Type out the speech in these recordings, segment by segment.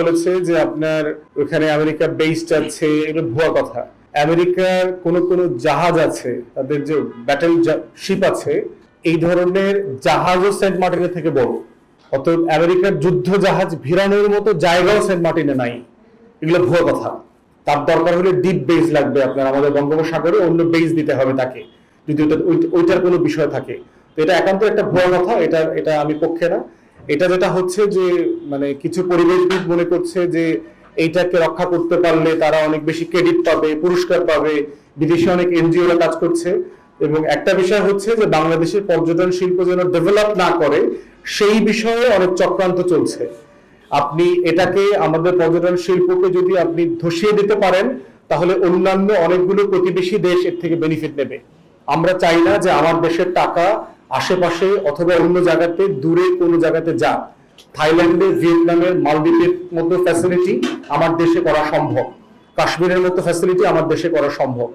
বলেছে যে আপনার ওখানে আমেরিকা বেসড আছে, এটা ভুয়া কথা। আমেরিকার কোন কোন জাহাজ আছে, তাদের যে ব্যাটেল শিপ আছে, এই ধরনের জাহাজও সেন্ট মার্টিনের থেকে বড়। অতএব আমেরিকার যুদ্ধ জাহাজ ভিড়ানোর মতো জায়গাও সেন্ট মার্টিনে নাই। এগুলো ভুয়া কথা। তার দরকার হলে ডিপ বেস লাগবে, আপনার আমাদের বঙ্গোপসাগরে অন্য বেস দিতে হবে তাকে, যদি ওইটার কোনো বিষয় থাকে। তো এটা একান্ত একটা ভুয়া কথা, এটা আমি পক্ষে না। এটা যেটা হচ্ছে যে মানে কিছু পরিবেশবিদ মনে করছে যে এইটাকে রক্ষা করতে পারলে তারা অনেক বেশি ক্রেডিট পাবে, পুরস্কার পাবে, বিদেশি অনেক এনজিওরা কাজ করছে। এবং একটা বিষয় হচ্ছে যে বাংলাদেশের পর্যটন শিল্প যেন ডেভেলপ না করে সেই বিষয়ে অনেক চক্রান্ত চলছে। আপনি এটাকে, আমাদের পর্যটন শিল্পকে যদি আপনি ধসিয়ে দিতে পারেন, তাহলে অন্যান্য অনেকগুলো প্রতিবেশী দেশ এর থেকে বেনিফিট নেবে। আমরা চাই না যে আমার দেশের টাকা আশেপাশে অথবা অন্য জায়গাতে, দূরে কোনো জায়গাতে যাক। থাইল্যান্ডে, ভিয়েতনামের, মালদ্বীপের মতো ফ্যাসিলিটি আমার দেশে করা সম্ভব, কাশ্মীরের মতো ফ্যাসিলিটি আমার দেশে করা সম্ভব।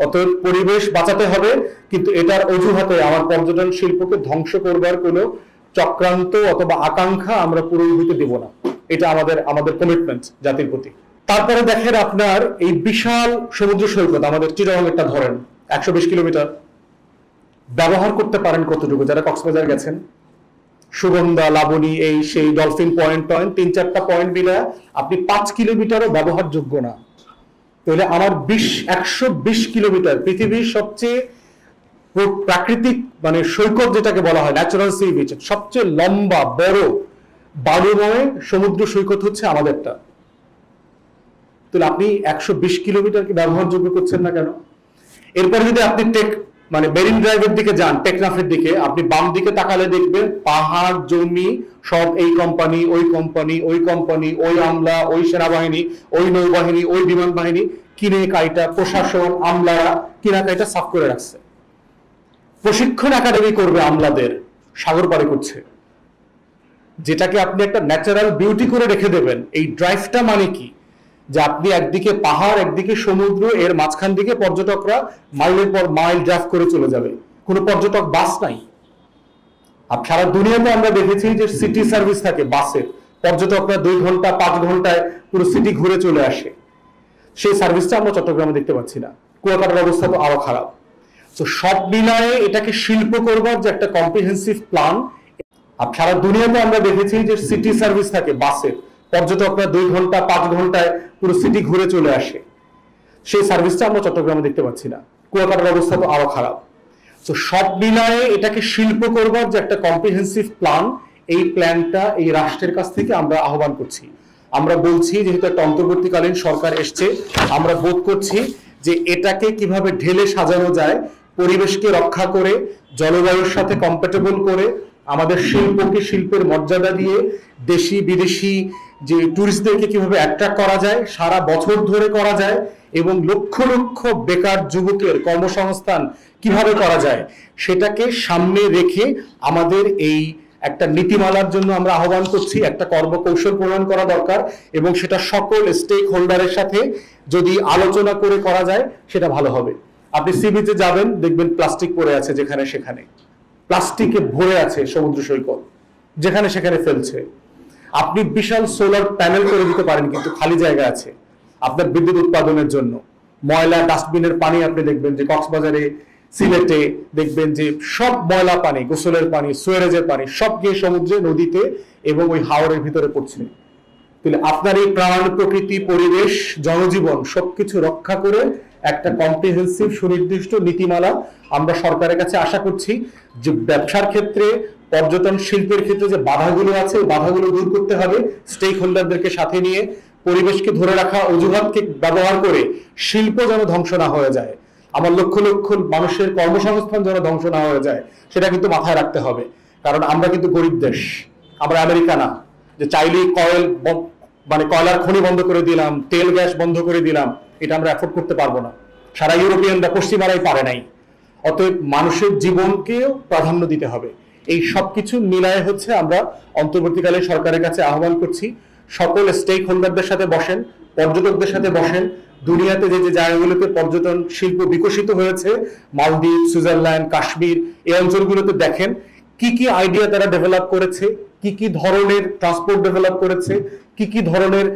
অতএব পরিবেশ বাঁচাতে হবে, কিন্তু এটার অজুহাতে আমার পর্যটন শিল্পকে ধ্বংস করবার কোনো চক্রান্ত অথবা আকাঙ্ক্ষা আমরা পূরণ হতে দেব না। এটা আমাদের কমিটমেন্ট জাতির প্রতি। তারপরে দেখেন আপনার এই বিশাল সমুদ্র সৈকত, আমাদের চিটাগংটা ধরেন 120 কিলোমিটার, ব্যবহার করতে পারেন কতটুকু? যারা কক্সবাজার গেছেন, সুগন্ধা, লাবণী, এই সেই ডলফিন পয়েন্ট 3-4টা পয়েন্ট মিলে আপনি 5 কিলোমিটারও ব্যবহারযোগ্য না। তাহলে আমার 120 কিলোমিটার পৃথিবীর সবচেয়ে প্রাকৃতিক মানে সৈকত যেটাকে বলা হয় ন্যাচারাল সি বিচ, সবচেয়ে লম্বা বড় বালুময় সমুদ্র সৈকত হচ্ছে আমাদেরটা। তাহলে আপনি 120 কিলোমিটারকে ব্যবহারযোগ্য করছেন না কেন? এরপরে যদি আপনি মানে মেরিন ড্রাইভের দিকে যান, টেকনাফের দিকে, আপনি বাম দিকে তাকালে দেখবেন পাহাড়, জমি সব এই কোম্পানি, ওই কোম্পানি, ওই কোম্পানি, ওই আমলা, ওই সেনাবাহিনী, ওই নৌবাহিনী, ওই বিমান বাহিনী কিনে কাইটা, প্রশাসন, আমলারা কিনা কাইটা সাফ করে রাখছে। প্রশিক্ষণ একাডেমি করবে আমলাদের, সাগর পাড়ে করছে। যেটাকে আপনি একটা ন্যাচারাল বিউটি করে রেখে দেবেন। এই ড্রাইভটা মানে কি? যে আপনি একদিকে পাহাড়, একদিকে সমুদ্র, এর মাঝখান দিকে পর্যটকরা মাইলের পর মাইল ড্রাইভ করে চলে যাবে। কোনো পর্যটক বাস নাই। আর সারা দুনিয়াতে আমরা দেখেছি যে সিটি সার্ভিস থাকে বাসের, পর্যটকরা 2 ঘন্টা 5 ঘন্টায় পুরো সিটি ঘুরে চলে আসে। সেই সার্ভিসটা আমরা চট্টগ্রামে দেখতে পাচ্ছি না। কুয়াকাটার অবস্থা তো আরো খারাপ। তো সব মিলায়ে এটাকে শিল্প করবার যে একটা কম্প্রিহেন্সিভ প্ল্যান। আর সারা দুনিয়াতে আমরা দেখেছি যে সিটি সার্ভিস থাকে বাসের, পর্যটকরা 2 ঘন্টা 5 ঘন্টায় পুরো সিটি ঘুরে চলে আসে। সেই সার্ভিসটা আমরা চট্টগ্রামে দেখতে পাচ্ছি না। কুয়াকাটার অবস্থা তো আরো খারাপ। তো সব মিলায়ে এটাকে শিল্প করবার যে একটা কম্প্রিহেন্সিভ প্ল্যান, এই প্ল্যানটা এই রাষ্ট্রের কাছ থেকে আমরা আহ্বান করছি। আমরা বলছি, যেহেতু একটা অন্তর্বর্তীকালীন সরকার এসছে, আমরা বোধ করছি যে এটাকে কিভাবে ঢেলে সাজানো যায়, পরিবেশকে রক্ষা করে, জলবায়ুর সাথে কম্প্যাটেবল করে, আমাদের শিল্পকে শিল্পের মর্যাদা দিয়ে, দেশি বিদেশি যে টুরিস্টদেরকে কিভাবে অ্যাট্রাক্ট করা যায়, সারা বছর ধরে করা যায়, এবং লক্ষ লক্ষ বেকার যুবকের কর্মসংস্থান কিভাবে করা যায়, সেটাকে সামনে রেখে আমাদের এই একটা নীতিমালার জন্য আমরা আহ্বান করছি। একটা কর্মকৌশল প্রণয়ন করা দরকার, এবং সেটা সকল স্টেক হোল্ডারের সাথে যদি আলোচনা করে করা যায় সেটা ভালো হবে। আপনি সি বিচে যাবেন, দেখবেন প্লাস্টিক পড়ে আছে, যেখানে সেখানে প্লাস্টিকে ভরে আছে সমুদ্র সৈকত, যেখানে সেখানে ফেলছে। আপনি বিশাল সোলার প্যানেল করে দিতে পারেন, কিন্তু খালি জায়গা আছে আপনার বিদ্যুৎ উৎপাদনের জন্য। ময়লা ডাস্টবিনের পানি আপনি দেখবেন যে কক্সবাজারে, সিলেটে দেখবেন যে সব ময়লা পানি, গোসলের পানি, সুয়েরেজের পানি সব গিয়ে সমুদ্রে, নদীতে এবং ওই হাওরের ভিতরে পড়ছে। তাহলে আপনার এই প্রাণ, প্রকৃতি, পরিবেশ, জনজীবন সবকিছু রক্ষা করে একটা কম্প্রিহেন্সিভ সুনির্দিষ্ট নীতিমালা আমরা সরকারের কাছে আশা করছি। যে ব্যবসার ক্ষেত্রে, পর্যটন শিল্পের ক্ষেত্রে যে বাধাগুলো আছে, বাধাগুলো দূর করতে হবে। স্টেক হোল্ডারদেরকে সাথে নিয়ে পরিবেশকে ধরে রাখা অজুহাতকে ব্যবহার করে শিল্প যেন ধ্বংস না হয়ে যায়, আমার লক্ষ লক্ষ মানুষের কর্মসংস্থান যেন ধ্বংস না হয়ে যায়, সেটা কিন্তু মাথায় রাখতে হবে। কারণ আমরা কিন্তু গরিব দেশ, আমরা আমেরিকা না যে চাইলেই মানে কয়লার খনি বন্ধ করে দিলাম, তেল গ্যাস বন্ধ করে দিলাম। এটা আমরা অ্যাফোর্ড করতে পারবো না। সারা ইউরোপিয়ানরা, পশ্চিমারাই পারে নাই। অতএব মানুষের জীবনকেও প্রাধান্য দিতে হবে। এই সবকিছু মিলায় হচ্ছে আমরা অন্তর্বর্তীকালে সরকারের কাছে আহ্বান করছি, সকল স্টেক হোল্ডারদের সাথে বসেন, পর্যটকদের সাথে বসেন। দুনিয়াতে যে যে জায়গাগুলোতে পর্যটন শিল্প বিকশিত হয়েছে, মালদ্বীপ, সুইজারল্যান্ড, কাশ্মীর, এই অঞ্চলগুলোতে দেখেন কি কি আইডিয়া তারা ডেভেলপ করেছে, কি কি ধরনের ট্রান্সপোর্ট ডেভেলপ করেছে, কি কি ধরনের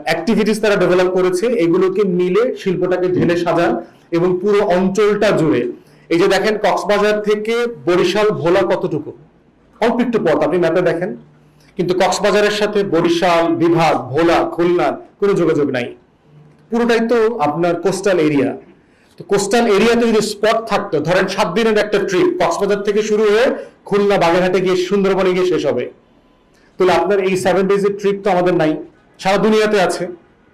অ্যাক্টিভিটিস তারা ডেভেলপ করেছে, এগুলোকে মিলে শিল্পটাকে ঢেলে সাজান এবং পুরো অঞ্চলটা জুড়ে। এই যে দেখেন কক্সবাজার থেকে বরিশাল ভোলা কতটুকু, অল্প একটু পথ, আপনি ম্যাপে দেখেন, কিন্তু কক্সবাজারের সাথে বরিশাল, বিভাগ, ভোলা, খুলনার কোনো যোগাযোগ নাই। পুরোটাই তো আপনার কোস্টাল এরিয়া। তো কোস্টাল এরিয়াতে যদি স্পট থাকতো, ধরেন 7 দিনের একটা ট্রিপ কক্সবাজার থেকে শুরু হয়ে খুলনা বাগেরহাটে গিয়ে সুন্দরবনে গিয়ে শেষ হবে, তাহলে আপনার এই 7 ডেজের ট্রিপ তো আমাদের নাই। সারা দুনিয়াতে আছে,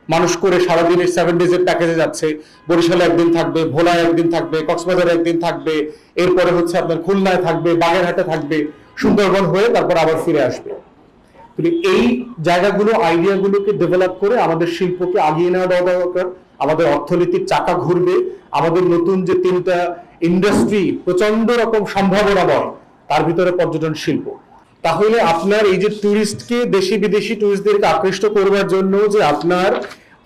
মানুষ করে সারাদিনের 7 ডেজের প্যাকেজে যাচ্ছে, বরিশালে একদিন থাকবে, ভোলায় একদিন থাকবে, কক্সবাজারে একদিন থাকবে, এরপরে হচ্ছে আপনার খুলনায় থাকবে, বাগেরহাটে থাকবে, সুন্দরবন হয়ে তারপর আবার ফিরে আসবে। এই জায়গাগুলো, আইডিয়াগুলোকে ডেভেলপ করে আমাদের শিল্পকে আগিয়ে নেওয়া দরকার। আমাদের অর্থনীতির চাকা ঘুরবে, আমাদের নতুন যে 3টা ইন্ডাস্ট্রি প্রচন্ড রকম সম্ভাবনাময়, তার ভিতরে পর্যটন শিল্প। তাহলে আপনার এই যে টুরিস্টকে, দেশি বিদেশি টুরিস্টদেরকে আকৃষ্ট করবার জন্য যে আপনার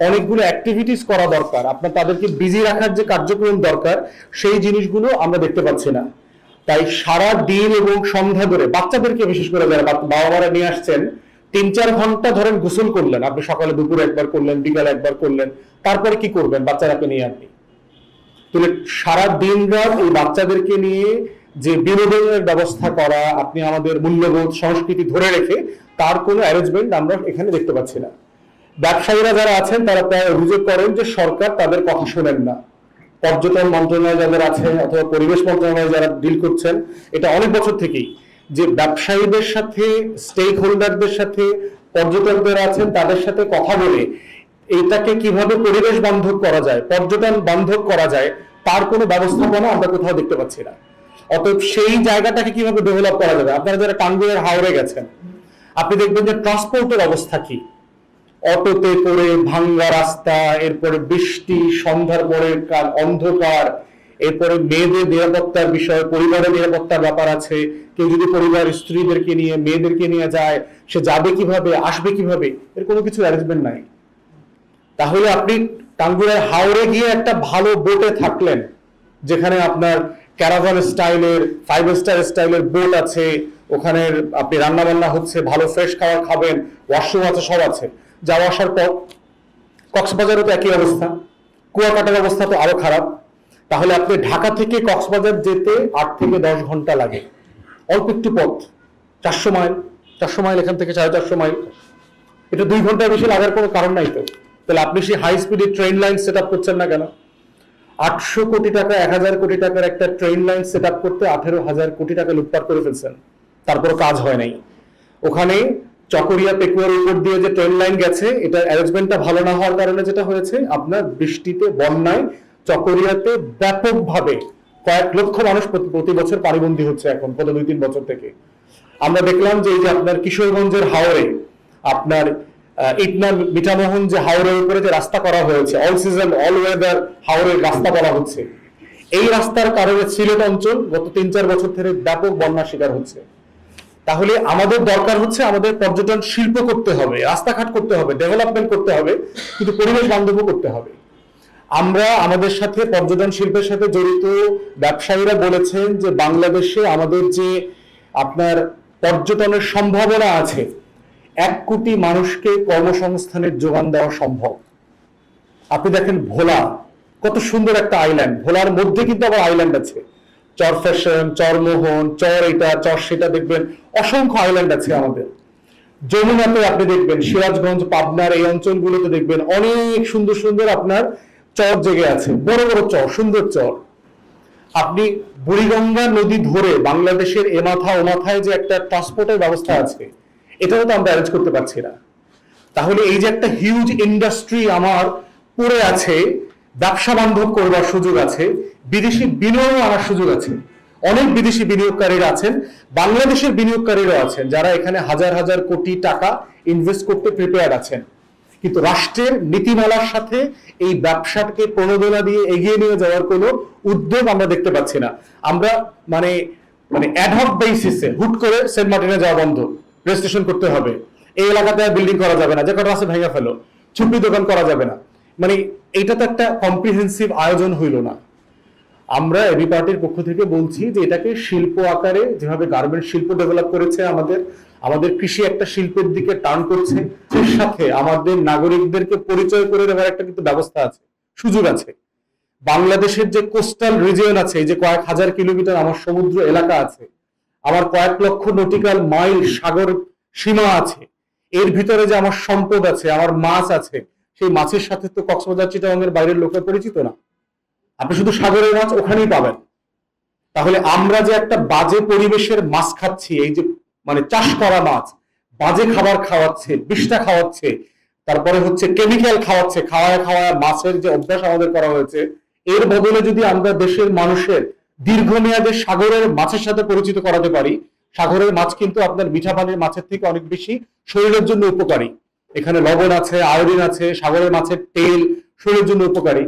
অনেকগুলো অ্যাক্টিভিটিস করা দরকার, আপনার তাদেরকে বিজি রাখার যে কার্যক্রম দরকার, সেই জিনিসগুলো আমরা দেখতে পাচ্ছি না। তাই সারা দিন এবং সন্ধ্যা ধরে বাচ্চাদেরকে, বিশেষ করে যারা বাবা মারা নিয়ে আসছেন, 3-4 ঘন্টা ধরেন গোসল করলেন আপনি, সকালে দুপুরে একবার করলেন, বিকালে একবার করলেন, তারপরে কি করবেন বাচ্চারাকে নিয়ে আপনি? তাহলে সারা দিন রাত এই বাচ্চাদেরকে নিয়ে যে বিনোদনের ব্যবস্থা করা, আপনি আমাদের মূল্যবোধ সংস্কৃতি ধরে রেখে তার কোনো অ্যারেঞ্জমেন্ট আমরা এখানে দেখতে পাচ্ছি না। ব্যবসায়ীরা যারা আছেন তারা প্রায় অভিযোগ করেন যে সরকার তাদের কথা শোনেন না। পর্যটন মন্ত্রণালয় যাদের আছে অথবা পরিবেশ মন্ত্রণালয় যারা ডিল করছেন, এটা অনেক বছর থেকেই যে ব্যবসায়ীদের সাথে, স্টেক হোল্ডারদের সাথে, পর্যটকদের আছেন তাদের সাথে কথা বলে এইটাকে কিভাবে পরিবেশ বান্ধব করা যায়, পর্যটন বান্ধব করা যায়, তার কোনো ব্যবস্থাপনা আমরা কোথাও দেখতে পাচ্ছি না। অতএব সেই জায়গাটাকে কিভাবে ডেভেলপ করা যাবে? আপনারা যারা টাঙ্গুয়ার হাওরে গেছেন, আপনি দেখবেন যে ট্রান্সপোর্টের অবস্থা কি। অটোতে করে ভাঙ্গা রাস্তা, এরপরে বৃষ্টি, সন্ধ্যার পরে অন্ধকার, এরপরে মেয়েদের নিরাপত্তার বিষয়, পরিবারের নিরাপত্তার ব্যাপার আছে। কেউ যদি পরিবার স্ত্রীদেরকে নিয়ে, মেয়েদেরকে নিয়ে যায়, সে যাবে কিভাবে, আসবে কিভাবে, এর কোনো কিছু অ্যারেঞ্জমেন্ট নাই। তাহলে আপনি টাঙ্গুয়ার হাওরে গিয়ে একটা ভালো বোটে থাকলেন, যেখানে আপনার ক্যারাভান স্টাইলের, 5 স্টার স্টাইলের বোট আছে, ওখানে আপনি রান্না বান্না হচ্ছে, ভালো ফ্রেশ খাবার খাবেন, ওয়াশরুম আছে, সব আছে। যাওয়া আসার পর কক্সবাজারও তো একই অবস্থা, কুয়াকাটার অবস্থা তো আরো খারাপ। তাহলে আপনি ঢাকা থেকে কক্সবাজার যেতে 8 থেকে 10 ঘন্টা লাগে, অল্প একটু পথ, 400 মাইল, 400 মাইল এখান থেকে 450 মাইল, এটা 2 ঘন্টার বেশি লাগার কোনো কারণ নাই তো। তাহলে আপনি সেই হাই স্পিডে ট্রেন লাইন সেট আপ করছেন না কেন? 800 কোটি টাকা, 1000 কোটি টাকার একটা ট্রেন লাইন সেট আপ করতে 18,000 কোটি টাকা লুটপাট করে ফেলছেন, তারপর কাজ হয় নাই। ওখানে চকরিয়া পেকুয়ার উপর দিয়ে যে ট্রেন লাইন গেছে, এটা অ্যারেঞ্জমেন্টটা ভালো না হওয়ার কারণে যেটা হয়েছে, আপনার বৃষ্টিতে, বন্যায় চকরিয়াতে ব্যাপকভাবে কয়েক লক্ষ মানুষ প্রতি বছর পানিবন্দী হচ্ছে এখন গত 2-3 বছর থেকে। আমরা দেখলাম যে এই যে আপনার কিশোরগঞ্জের হাওরে, আপনার ইটনা মিঠামোহন যে হাওরের উপরে যে রাস্তা করা হয়েছে, অল সিজন অল ওয়েদার হাওরের রাস্তা করা হচ্ছে, এই রাস্তার কারণে সিলেট অঞ্চল গত 3-4 বছর ধরে ব্যাপক বন্যার শিকার হচ্ছে। তাহলে আমাদের দরকার হচ্ছে, আমাদের পর্যটন শিল্প করতে হবে, রাস্তাঘাট করতে হবে, ডেভেলপমেন্ট করতে হবে, কিন্তু পরিবেশ বান্ধবও করতে হবে। আমরা আমাদের সাথে, পর্যটন শিল্পের সাথে জড়িত ব্যবসায়ীরা বলেছেন যে বাংলাদেশে আমাদের যে আপনার পর্যটনের সম্ভাবনা আছে, 1 কোটি মানুষকে কর্মসংস্থানের যোগান দেওয়া সম্ভব। আপনি দেখেন ভোলা কত সুন্দর একটা আইল্যান্ড, ভোলার মধ্যে কিন্তু আবার আইল্যান্ড আছে, চর ফ্যাশন, চরমোহন, চর এটা, চর সেটা, দেখবেন অসংখ্য আইল্যান্ড আছে আমাদের। যমুনাতে আপনি দেখবেন, সিরাজগঞ্জ, পাবনার এই অঞ্চলগুলোতে দেখবেন অনেক সুন্দর সুন্দর আপনার চর জেগে আছে, বড় বড় চর, সুন্দর চর। আপনি বুড়িগঙ্গা নদী ধরে বাংলাদেশের এ মাথা ও মাথায় যে একটা ট্রান্সপোর্টের ব্যবস্থা আছে, এটাও তো আমরা অ্যারেঞ্জ করতে পারছি না। তাহলে এই যে একটা হিউজ ইন্ডাস্ট্রি আমার পড়ে আছে, ব্যবসা বান্ধব করবার সুযোগ আছে, বিদেশি বিনিয়োগ আনার সুযোগ আছে, অনেক বিদেশি বিনিয়োগকারীরা আছেন, বাংলাদেশের বিনিয়োগকারীরা আছেন, যারা এখানে হাজার হাজার কোটি টাকা ইনভেস্ট করতে প্রিপেয়ার আছেন। কিন্তু রাষ্ট্রের নীতিমালার সাথে এই ব্যবসাকে প্রণোদনা দিয়ে এগিয়ে নিয়ে যাওয়ার কোনো উদ্যোগ আমরা দেখতে পাচ্ছি না। আমরা মানে অ্যাডহক বেসিসে হুট করে সেন্ট মার্টিনে যাওয়া বন্ধ, রেজিস্ট্রেশন করতে হবে, এই এলাকাতে বিল্ডিং করা যাবে না, যে কটা আছে ভেঙে ফেলো, ছুপি দোকান করা যাবে না, মানে এইটা তো একটা কম্প্রিহেন্সিভ আয়োজন হইল না। আমরা এবি পার্টির পক্ষ থেকে বলছি যে এটাকে শিল্প আকারে, যেভাবে গার্মেন্ট শিল্প ডেভেলপ করেছে আমাদের আমাদের কৃষি একটা শিল্পের দিকে টার্ন করছে, এর সাথে আমাদের নাগরিকদেরকে পরিচয় করে দেওয়ার একটা কিন্তু ব্যবস্থা আছে, সুযোগ আছে। বাংলাদেশের যে কোস্টাল রিজিয়ন আছে, এই যে কয়েক হাজার কিলোমিটার আমার সমুদ্র এলাকা আছে, আমার কয়েক লক্ষ নটিক্যাল মাইল সাগর সীমা আছে, এর ভিতরে যে আমার সম্পদ আছে, আমার মাছ আছে, সেই মাছের সাথে তো কক্সবাজার চিটাগাংয়ের বাইরের লোকের পরিচিত না। আপনি শুধু সাগরের মাছ ওখানেই পাবেন। তাহলে আমরা যে একটা বাজে পরিবেশের মাছ খাচ্ছি, এই যে মানে চাষ করা মাছ, বাজে খাবার খাওয়াচ্ছে, বিষটা খাওয়াচ্ছে, তারপরে হচ্ছে কেমিক্যাল খাওয়াচ্ছে, খাওয়ায় খাওয়ায় মাছের যে অভ্যাস আমাদের করা হয়েছে, এর বদলে যদি আমরা দেশের মানুষের দীর্ঘমেয়াদে সাগরের মাছের সাথে পরিচিত করাতে পারি, সাগরের মাছ কিন্তু আপনার মিঠা পানির মাছের থেকে অনেক বেশি শরীরের জন্য উপকারী। এখানে লবণ আছে, আয়োডিন আছে, সাগরের মাছের তেল শরীরের জন্য উপকারী।